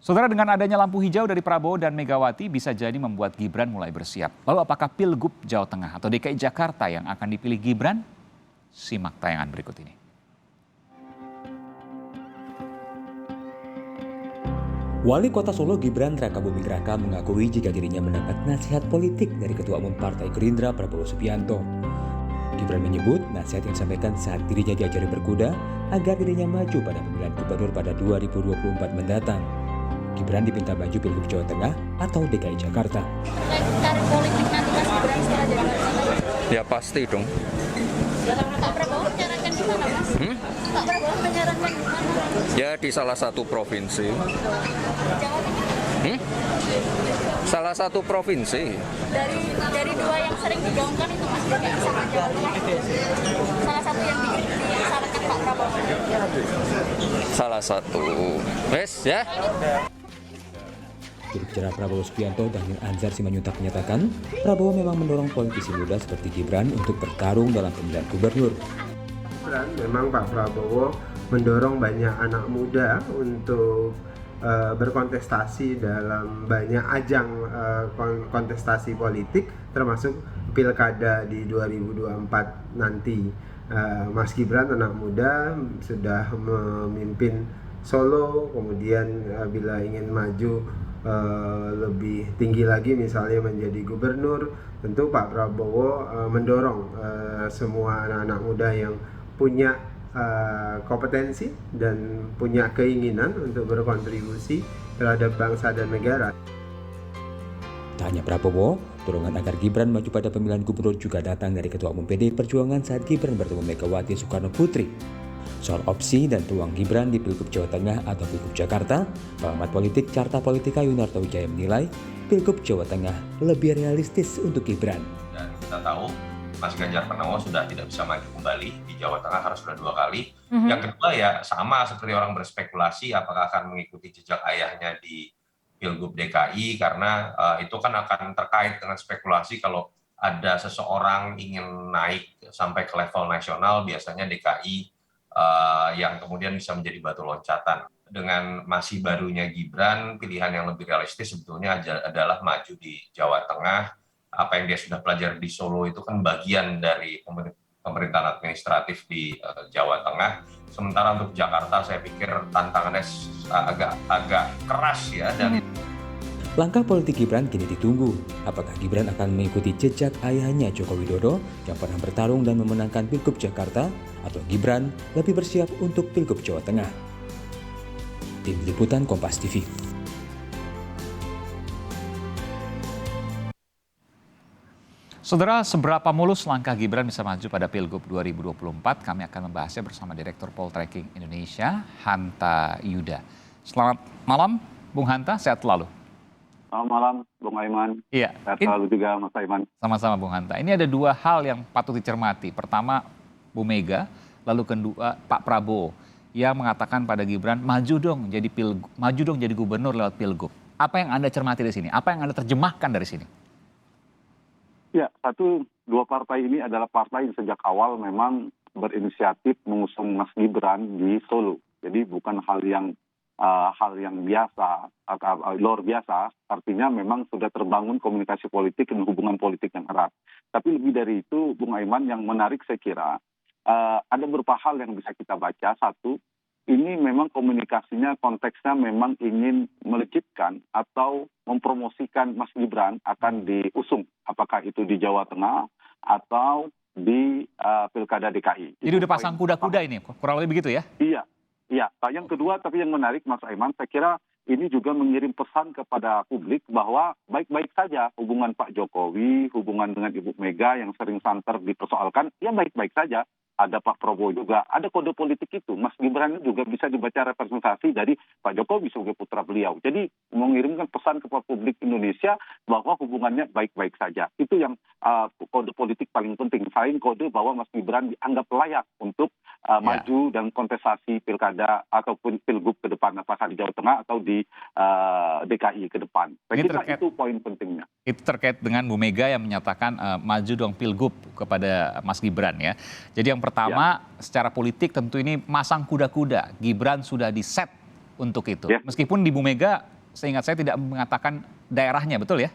Saudara, dengan adanya lampu hijau dari Prabowo dan Megawati bisa jadi membuat Gibran mulai bersiap. Lalu apakah Pilgub Jawa Tengah atau DKI Jakarta yang akan dipilih Gibran? Simak tayangan berikut ini. Wali Kota Solo Gibran Rakabuming Raka mengakui jika dirinya mendapat nasihat politik dari Ketua Umum Partai Gerindra Prabowo Subianto. Gibran menyebut nasihat yang disampaikan saat dirinya diajari berkuda agar dirinya maju pada pemilihan gubernur pada 2024 mendatang. Gibran diminta maju Pilgub Jawa Tengah atau DKI Jakarta. Karir politik nanti Mas Gibran setelah jadi wali kota? Ya pasti dong. Pak Prabowo menyarankan di mana, Mas? Pak Prabowo menyarankan di mana? Ya di salah satu provinsi. Jawa Tengah? Salah satu provinsi. Dari dua yang sering digaungkan itu Mas, DKI sama Jawa Tengah. Salah satu yang disarankan Pak Prabowo. Salah satu. Wes ya. Jurubicara Prabowo Subianto Dhanil Anzar Simanjuntak menyatakan Prabowo memang mendorong politisi muda seperti Gibran untuk bertarung dalam pemilihan gubernur. Memang Pak Prabowo mendorong banyak anak muda untuk berkontestasi dalam banyak ajang kontestasi politik, termasuk pilkada di 2024 nanti. Mas Gibran anak muda sudah memimpin Solo, kemudian bila ingin maju lebih tinggi lagi misalnya menjadi gubernur, tentu Pak Prabowo mendorong semua anak-anak muda yang punya kompetensi dan punya keinginan untuk berkontribusi terhadap bangsa dan negara. Tak hanya Prabowo, dorongan agar Gibran maju pada pemilihan gubernur juga datang dari Ketua Umum PDI Perjuangan saat Gibran bertemu Megawati Soekarno Putri. Soal opsi dan peluang Gibran di Pilgub Jawa Tengah atau Pilgub Jakarta, pengamat politik Carta Politika Yunarto Wijaya menilai Pilgub Jawa Tengah lebih realistis untuk Gibran. Dan kita tahu Mas Ganjar Pranowo sudah tidak bisa maju kembali di Jawa Tengah, harus sudah 2 kali. Yang kedua ya sama seperti orang berspekulasi apakah akan mengikuti jejak ayahnya di Pilgub DKI, karena itu kan akan terkait dengan spekulasi kalau ada seseorang ingin naik sampai ke level nasional, biasanya DKI yang kemudian bisa menjadi batu loncatan. Dengan masih barunya Gibran, pilihan yang lebih realistis sebetulnya adalah maju di Jawa Tengah. Apa yang dia sudah pelajari di Solo itu kan bagian dari pemerintahan administratif di Jawa Tengah. Sementara untuk Jakarta saya pikir tantangannya agak keras ya. Dan Langkah politik Gibran kini ditunggu. Apakah Gibran akan mengikuti jejak ayahnya Joko Widodo yang pernah bertarung dan memenangkan Pilgub Jakarta, atau Gibran lebih bersiap untuk Pilgub Jawa Tengah? Tim Liputan Kompas TV. Saudara, seberapa mulus langkah Gibran bisa maju pada Pilgub 2024? Kami akan membahasnya bersama Direktur Poltreking Indonesia, Hanta Yuda. Selamat malam, Bung Hanta, sehat selalu. Selamat malam, Bung Aiman. Iya. Sehat selalu juga, Mas Aiman. Sama-sama, Bung Hanta. Ini ada 2 hal yang patut dicermati. Pertama, Bu Mega, lalu kedua Pak Prabowo yang mengatakan pada Gibran, maju dong jadi gubernur lewat Pilgub. Apa yang Anda cermati dari sini? Apa yang Anda terjemahkan dari sini? Ya, 2 partai ini adalah partai yang sejak awal memang berinisiatif mengusung Mas Gibran di Solo. Jadi bukan hal yang biasa atau luar biasa, artinya memang sudah terbangun komunikasi politik dan hubungan politik yang erat. Tapi lebih dari itu, Bung Aiman, yang menarik saya kira ada beberapa hal yang bisa kita baca. Satu, ini memang komunikasinya konteksnya memang ingin melejitkan atau mempromosikan Mas Gibran akan diusung, apakah itu di Jawa Tengah atau di Pilkada DKI. Jadi udah pasang kuda-kuda ini, kurang lebih begitu ya? Iya. Ya, yang kedua tapi yang menarik Mas Aiman, saya kira ini juga mengirim pesan kepada publik bahwa baik-baik saja hubungan Pak Jokowi, hubungan dengan Ibu Mega yang sering santer dipersoalkan, ya baik-baik saja. Ada Pak Prabowo juga, ada kode politik itu. Mas Gibran juga bisa dibaca representasi dari Pak Jokowi sebagai putra beliau. Jadi mengirimkan pesan kepada publik Indonesia bahwa hubungannya baik-baik saja. Itu yang kode politik paling penting. Selain kode bahwa Mas Gibran dianggap layak untuk maju dan kontestasi pilkada ataupun pilgub ke depan, apakah di Jawa Tengah atau di DKI ke depan. Saya kira itu poin pentingnya. Itu terkait dengan Bu Mega yang menyatakan maju dong pilgub kepada Mas Gibran ya. Jadi yang pertama secara politik tentu ini masang kuda-kuda. Gibran sudah di set untuk itu. Ya. Meskipun di Bu Mega, seingat saya tidak mengatakan daerahnya, betul ya?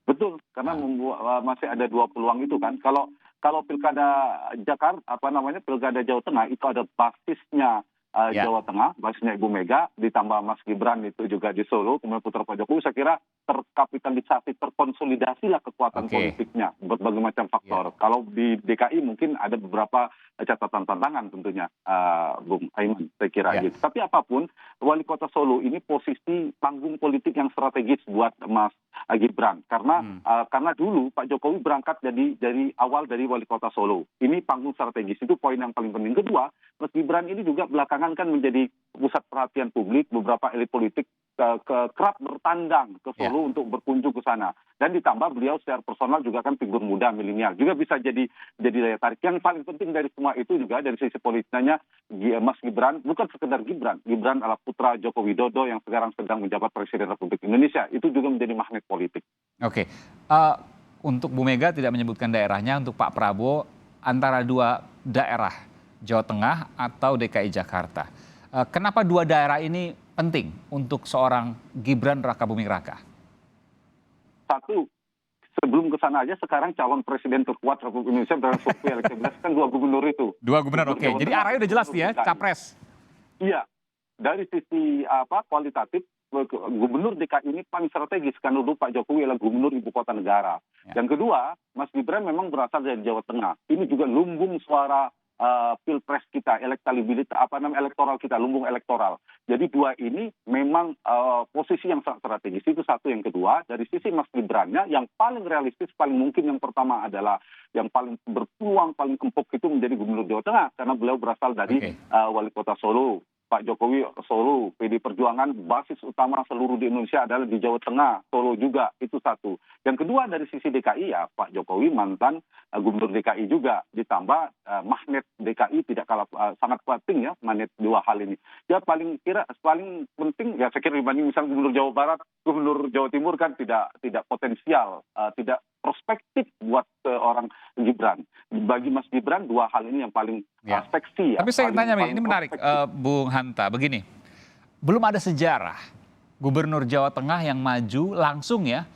Betul, karena masih ada dua peluang itu kan. Kalau pilkada Jakarta, pilkada Jawa Tengah itu ada basisnya Ya. Jawa Tengah, basisnya Ibu Mega, ditambah Mas Gibran itu juga di Solo, kemudian putra Pak Jokowi, saya kira terkapitalisasi, terkonsolidasilah kekuatan Oke. politiknya, berbagai macam faktor. Kalau di DKI mungkin ada beberapa catatan tantangan tentunya, Bung Aiman, saya kira Ya. gitu. Tapi apapun, wali kota Solo ini posisi panggung politik yang strategis buat Mas Gibran, karena dulu Pak Jokowi berangkat dari awal dari wali kota Solo. Ini panggung strategis, itu poin yang paling penting. Kedua, Mas Gibran ini juga belakangan kan menjadi pusat perhatian publik, beberapa elit politik kerap bertandang ke Solo untuk berkunjung ke sana. Dan ditambah beliau secara personal juga kan figur muda, milenial, juga bisa jadi daya tarik. Yang paling penting dari semua itu juga dari sisi politiknya, Mas Gibran bukan sekedar Gibran adalah putra Joko Widodo yang sekarang sedang menjabat Presiden Republik Indonesia. Itu juga menjadi magnet politik. Oke. Untuk Bu Mega tidak menyebutkan daerahnya, untuk Pak Prabowo antara dua daerah, Jawa Tengah atau DKI Jakarta. Kenapa dua daerah ini penting untuk seorang Gibran Rakabuming Raka? Satu, sebelum ke sana aja sekarang calon presiden terkuat Republik Indonesia dalam survei elektabilitas kan dua gubernur itu. Dua gubernur, oke. Jadi arahnya udah jelas nih ya, capres. Iya, dari sisi kualitatif, gubernur DKI ini paling strategis karena dulu Pak Jokowi adalah gubernur ibu kota negara. Yang kedua, Mas Gibran memang berasal dari Jawa Tengah. Ini juga lumbung suara pilpres kita, elektabilitas elektoral kita, lumbung elektoral. Jadi dua ini memang posisi yang sangat strategis. Itu satu. Yang kedua, dari sisi Mas Gibrannya yang paling realistis, paling mungkin yang pertama adalah yang paling berpeluang, paling empuk itu menjadi gubernur Jawa Tengah karena beliau berasal dari wali kota Solo. Pak Jokowi Solo, PD Perjuangan basis utama seluruh di Indonesia adalah di Jawa Tengah, Solo juga, itu satu. Yang kedua dari sisi DKI ya Pak Jokowi mantan gubernur DKI juga, ditambah magnet DKI tidak kalah sangat penting ya, magnet dua hal ini. Ya paling penting ya saya kira dibanding misalnya gubernur Jawa Barat, gubernur Jawa Timur kan tidak potensial, tidak prospektif buat orang Gibran. Bagi Mas Gibran dua hal ini yang paling seksi ya. Tapi saya tanya, ini menarik, Bung Hanta, begini. Belum ada sejarah gubernur Jawa Tengah yang maju langsung ya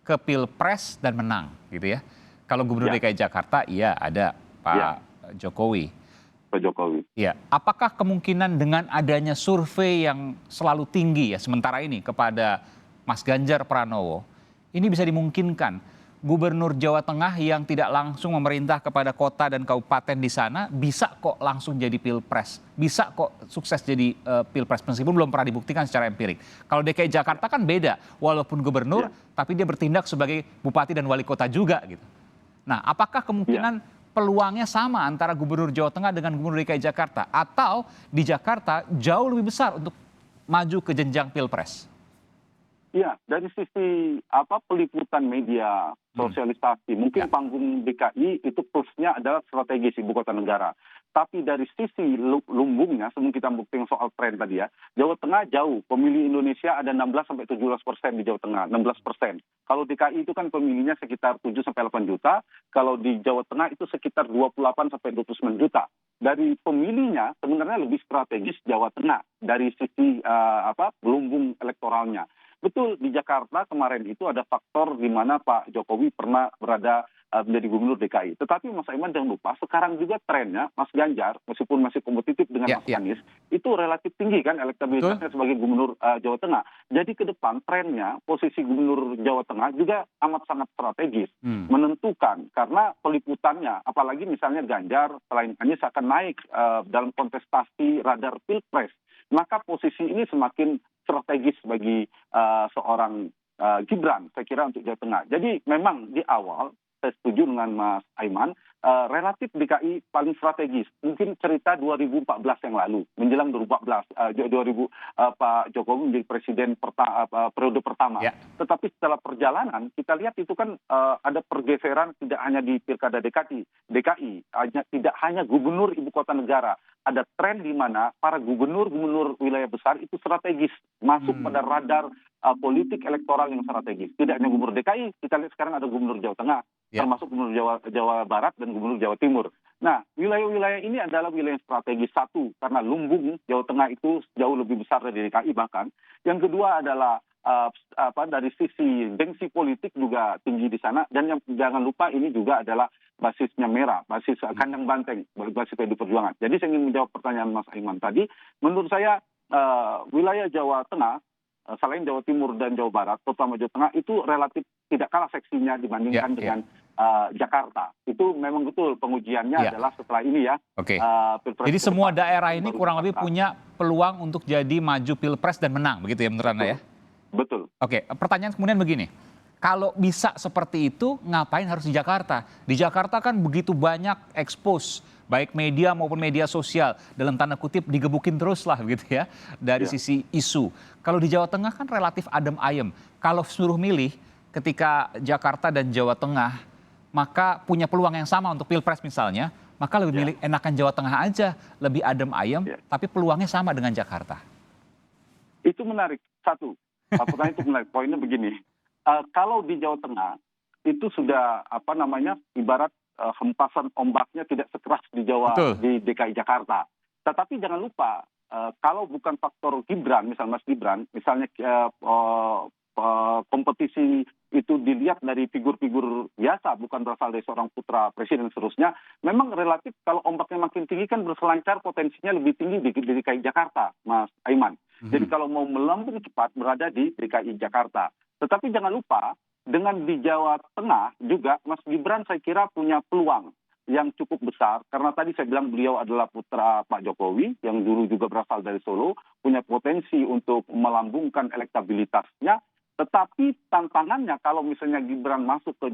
ke Pilpres dan menang gitu ya. Kalau gubernur DKI Jakarta iya ada Pak Jokowi. Pak Jokowi. Ya, apakah kemungkinan dengan adanya survei yang selalu tinggi ya sementara ini kepada Mas Ganjar Pranowo, ini bisa dimungkinkan gubernur Jawa Tengah yang tidak langsung memerintah kepada kota dan kabupaten di sana bisa kok langsung jadi pilpres, bisa kok sukses jadi pilpres meskipun belum pernah dibuktikan secara empirik. Kalau DKI Jakarta kan beda, walaupun gubernur tapi dia bertindak sebagai bupati dan wali kota juga gitu. Nah, apakah kemungkinan peluangnya sama antara gubernur Jawa Tengah dengan gubernur DKI Jakarta, atau di Jakarta jauh lebih besar untuk maju ke jenjang pilpres? Iya, dari sisi peliputan media, sosialisasi, mungkin panggung DKI itu plusnya adalah strategis ibu kota negara. Tapi dari sisi lumbungnya, sebelum kita buktiin soal tren tadi ya, Jawa Tengah jauh. Pemilih Indonesia ada 16-17% di Jawa Tengah, 16%. Kalau DKI itu kan pemilihnya sekitar 7-8 juta, kalau di Jawa Tengah itu sekitar 28-29 juta. Dari pemilihnya sebenarnya lebih strategis Jawa Tengah dari sisi lumbung elektoralnya. Betul, di Jakarta kemarin itu ada faktor di mana Pak Jokowi pernah berada menjadi gubernur DKI. Tetapi Mas Aiman jangan lupa, sekarang juga trennya Mas Ganjar, meskipun masih kompetitif dengan Mas Anies, itu relatif tinggi kan elektabilitasnya sebagai gubernur Jawa Tengah. Jadi ke depan trennya, posisi gubernur Jawa Tengah juga amat sangat strategis, menentukan. Karena peliputannya, apalagi misalnya Ganjar, selain Anies akan naik dalam kontestasi radar Pilpres, maka posisi ini semakin strategis bagi seorang Gibran, saya kira untuk Jawa Tengah. Jadi memang di awal, saya setuju dengan Mas Aiman, relatif DKI paling strategis. Mungkin cerita 2014 yang lalu, menjelang 2014, Pak Jokowi menjadi presiden periode pertama. Tetapi setelah perjalanan, kita lihat itu kan ada pergeseran tidak hanya di pilkada DKI, tidak hanya gubernur ibu kota negara. Ada tren di mana para gubernur wilayah besar itu strategis, masuk pada radar politik elektoral yang strategis. Tidak hanya gubernur DKI, kita lihat sekarang ada gubernur Jawa Tengah, termasuk gubernur Jawa Barat dan gubernur Jawa Timur. Nah, wilayah-wilayah ini adalah wilayah strategis. Satu, karena lumbung Jawa Tengah itu jauh lebih besar dari DKI bahkan. Yang kedua adalah dari sisi gengsi politik juga tinggi di sana. Dan yang jangan lupa ini juga adalah basisnya merah, basis kandang banteng, basis PDI Perjuangan. Jadi saya ingin menjawab pertanyaan Mas Aiman tadi. Menurut saya wilayah Jawa Tengah, selain Jawa Timur dan Jawa Barat, terutama Jawa Tengah, itu relatif tidak kalah seksinya dibandingkan dengan Jakarta. Itu memang betul pengujiannya adalah setelah ini ya. Oke. Jadi semua daerah ini kurang lebih punya peluang untuk jadi maju pilpres dan menang, begitu ya menurut Anda ya? Betul. Oke, pertanyaan kemudian begini. Kalau bisa seperti itu, ngapain harus di Jakarta? Di Jakarta kan begitu banyak expose, baik media maupun media sosial, dalam tanda kutip digebukin terus lah gitu ya, dari sisi isu. Kalau di Jawa Tengah kan relatif adem ayem. Kalau suruh milih ketika Jakarta dan Jawa Tengah, maka punya peluang yang sama untuk pilpres misalnya, maka lebih milih enakan Jawa Tengah aja, lebih adem ayem, tapi peluangnya sama dengan Jakarta. Itu menarik. Satu, pertanyaan itu menarik. Poinnya begini. Kalau di Jawa Tengah itu sudah ibarat hempasan ombaknya tidak sekeras di di DKI Jakarta. Tetapi jangan lupa kalau bukan faktor Gibran, misalnya Mas Gibran, misalnya kompetisi itu dilihat dari figur-figur biasa, bukan berasal dari seorang putra presiden dan seterusnya, memang relatif kalau ombaknya makin tinggi kan berselancar potensinya lebih tinggi di DKI Jakarta, Mas Aiman. Jadi kalau mau melambung cepat berada di DKI Jakarta. Tetapi jangan lupa, dengan di Jawa Tengah juga, Mas Gibran saya kira punya peluang yang cukup besar. Karena tadi saya bilang beliau adalah putra Pak Jokowi, yang dulu juga berasal dari Solo, punya potensi untuk melambungkan elektabilitasnya. Tetapi tantangannya kalau misalnya Gibran masuk ke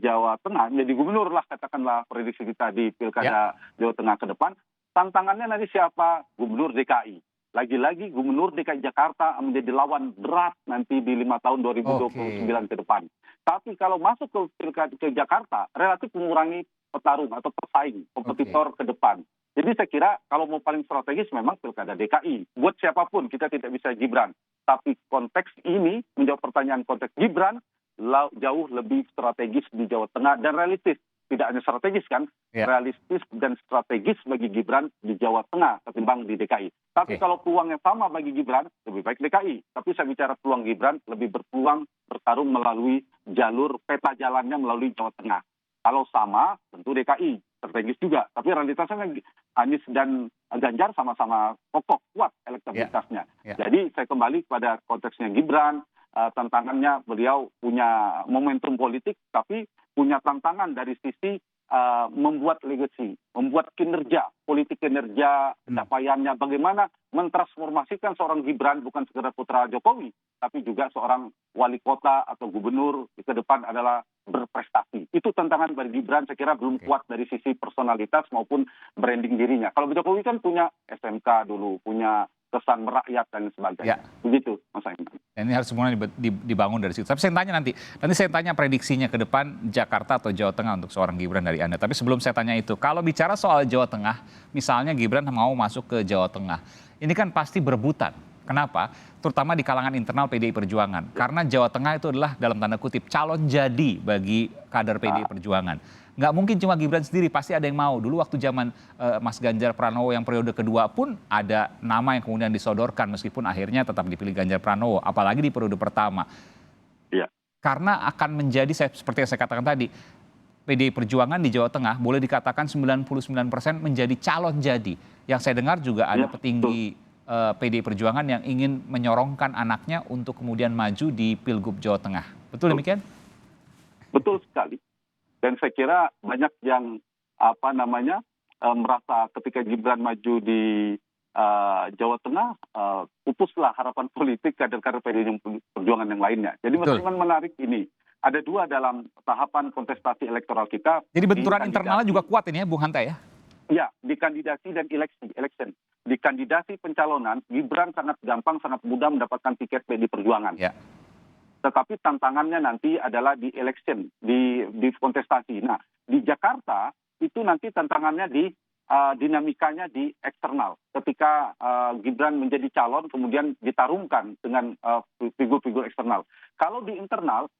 Jawa Tengah, jadi gubernur lah katakanlah prediksi kita di Pilkada Jawa Tengah ke depan, tantangannya nanti siapa? Gubernur DKI. Lagi-lagi Gubernur DKI Jakarta menjadi lawan berat nanti di 5 tahun 2029 ke depan. Tapi kalau masuk ke Jakarta, relatif mengurangi petarung atau pesaing, kompetitor ke depan. Jadi saya kira kalau mau paling strategis memang Pilkada DKI. Buat siapapun kita tidak bisa Gibran. Tapi konteks ini, menjawab pertanyaan konteks Gibran, jauh lebih strategis di Jawa Tengah dan realistis. Tidak hanya strategis kan, realistis dan strategis bagi Gibran di Jawa Tengah ketimbang di DKI. Tapi kalau peluangnya sama bagi Gibran, lebih baik DKI. Tapi saya bicara peluang Gibran, lebih berpeluang bertarung melalui jalur peta jalannya melalui Jawa Tengah. Kalau sama, tentu DKI, strategis juga. Tapi realitasnya Anies dan Ganjar sama-sama kokoh, kuat elektabilitasnya. Jadi saya kembali pada konteksnya Gibran, tantangannya beliau punya momentum politik, tapi punya tantangan dari sisi membuat legacy, membuat kinerja, politik kinerja, pencapaiannya, bagaimana mentransformasikan seorang Gibran bukan sekedar putra Jokowi, tapi juga seorang wali kota atau gubernur ke depan adalah berprestasi. Itu tantangan bagi Gibran, saya kira belum kuat dari sisi personalitas maupun branding dirinya. Kalau Jokowi kan punya SMK dulu, punya kesan merakyat dan sebagainya. Begitu, Mas Aiman. Dan ini harus semuanya dibangun dari situ. Tapi saya tanya nanti saya tanya prediksinya ke depan Jakarta atau Jawa Tengah untuk seorang Gibran dari Anda. Tapi sebelum saya tanya itu, kalau bicara soal Jawa Tengah, misalnya Gibran mau masuk ke Jawa Tengah, ini kan pasti berebutan. Kenapa? Terutama di kalangan internal PDI Perjuangan. Karena Jawa Tengah itu adalah dalam tanda kutip calon jadi bagi kader PDI Perjuangan. Nggak mungkin cuma Gibran sendiri, pasti ada yang mau. Dulu waktu zaman Mas Ganjar Pranowo yang periode kedua pun ada nama yang kemudian disodorkan meskipun akhirnya tetap dipilih Ganjar Pranowo, apalagi di periode pertama. Karena akan menjadi seperti yang saya katakan tadi, PDI Perjuangan di Jawa Tengah boleh dikatakan 99% menjadi calon jadi. Yang saya dengar juga ada petinggi PDI Perjuangan yang ingin menyorongkan anaknya untuk kemudian maju di Pilgub Jawa Tengah. Betul demikian? Betul sekali. Dan saya kira banyak yang merasa ketika Gibran maju di Jawa Tengah, pupuslah harapan politik kader-kader PDI Perjuangan yang lainnya. Jadi memang menarik ini. Ada dua dalam tahapan kontestasi elektoral kita. Jadi benturan internalnya juga kuat ini ya, Bung Hanta ya? Ya, di kandidasi dan election. Di kandidasi pencalonan, Gibran sangat gampang, sangat mudah mendapatkan tiket PDI Perjuangan. Tetapi tantangannya nanti adalah di election, di kontestasi. Nah, di Jakarta itu nanti tantangannya di dinamikanya di eksternal. Ketika Gibran menjadi calon, kemudian ditarungkan dengan figur-figur eksternal. Kalau di internal,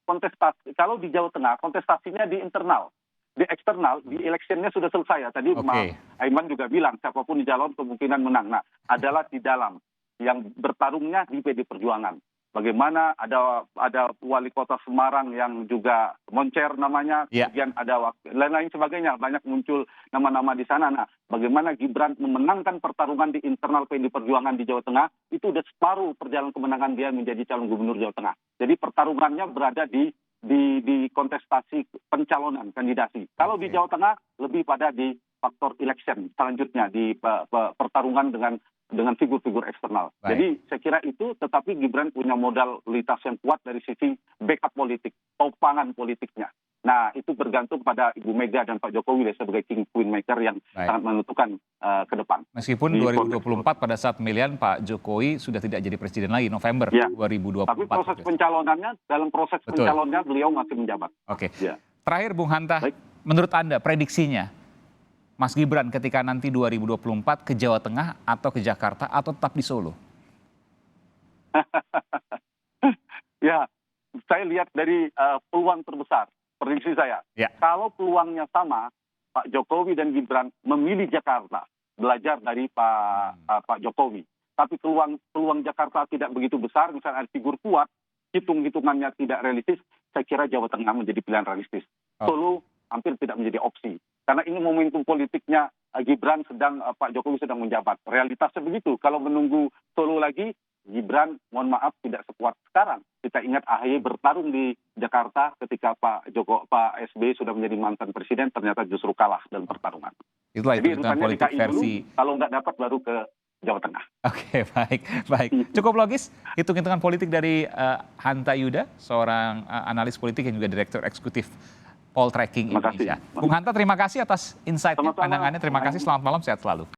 kalau di Jawa Tengah, kontestasinya di internal. Di eksternal, di electionnya sudah selesai ya. Tadi Aiman juga bilang, siapapun di calon kemungkinan menang. Nah, adalah di dalam. Yang bertarungnya di PD Perjuangan. Bagaimana ada wali kota Semarang yang juga moncer namanya, kemudian ada lain-lain sebagainya, banyak muncul nama-nama di sana. Nah, bagaimana Gibran memenangkan pertarungan di internal PD Perjuangan di Jawa Tengah, itu udah separuh perjalanan kemenangan dia menjadi calon gubernur Jawa Tengah. Jadi pertarungannya berada di kontestasi pencalonan kandidasi. Kalau di Jawa Tengah lebih pada di faktor election selanjutnya, di pertarungan dengan figur-figur eksternal. Baik. Jadi saya kira itu, tetapi Gibran punya modalitas yang kuat dari sisi backup politik, topangan politiknya. Nah, itu bergantung pada Ibu Mega dan Pak Jokowi sebagai king queen maker yang sangat menentukan ke depan. Meskipun 2024 pada saat pemilihan Pak Jokowi sudah tidak jadi presiden lagi, November 2024. Tapi proses pencalonannya, dalam proses pencalonnya beliau masih menjabat. Oke. Terakhir Bung Hanta, menurut Anda prediksinya Mas Gibran ketika nanti 2024 ke Jawa Tengah atau ke Jakarta atau tetap di Solo? Ya, saya lihat dari peluang terbesar, prediksi saya. Kalau peluangnya sama, Pak Jokowi dan Gibran memilih Jakarta, belajar dari Pak Jokowi. Tapi peluang Jakarta tidak begitu besar, misalnya ada figur kuat, hitung-hitungannya tidak realistis, saya kira Jawa Tengah menjadi pilihan realistis. Solo hampir tidak menjadi opsi. Karena ini momentum politiknya Gibran Pak Jokowi sedang menjabat. Realitasnya begitu. Kalau menunggu Solo lagi, Gibran, mohon maaf, tidak sekuat sekarang. Kita ingat AHY bertarung di Jakarta ketika Pak SBY sudah menjadi mantan presiden, ternyata justru kalah dalam pertarungan. Itulah jadi hitungan politik versi. Dulu, kalau nggak dapat baru ke Jawa Tengah. Oke, baik. Cukup logis hitung-hitungan politik dari Hanta Yuda, seorang analis politik yang juga direktur eksekutif Poltreking Indonesia. Bung Hanta, terima kasih atas insight-nya, pandangannya. Terima kasih, selamat malam, sehat selalu.